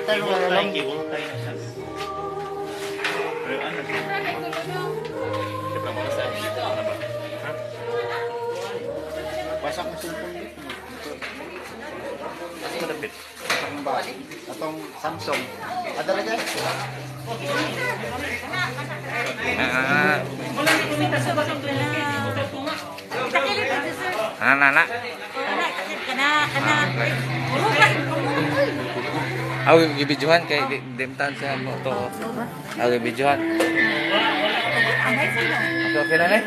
Tayo nga lang. Cable tayo na siya. Pero ano? Kita mo sa ano ba? Ha? Wasak mo cellphone dito. Mas malapit. Atong ba? Atong Samsung. Ada lagi? Anak. Ako gibidyohan kay dimtan sa moto. Ako gibidyohan. Okay na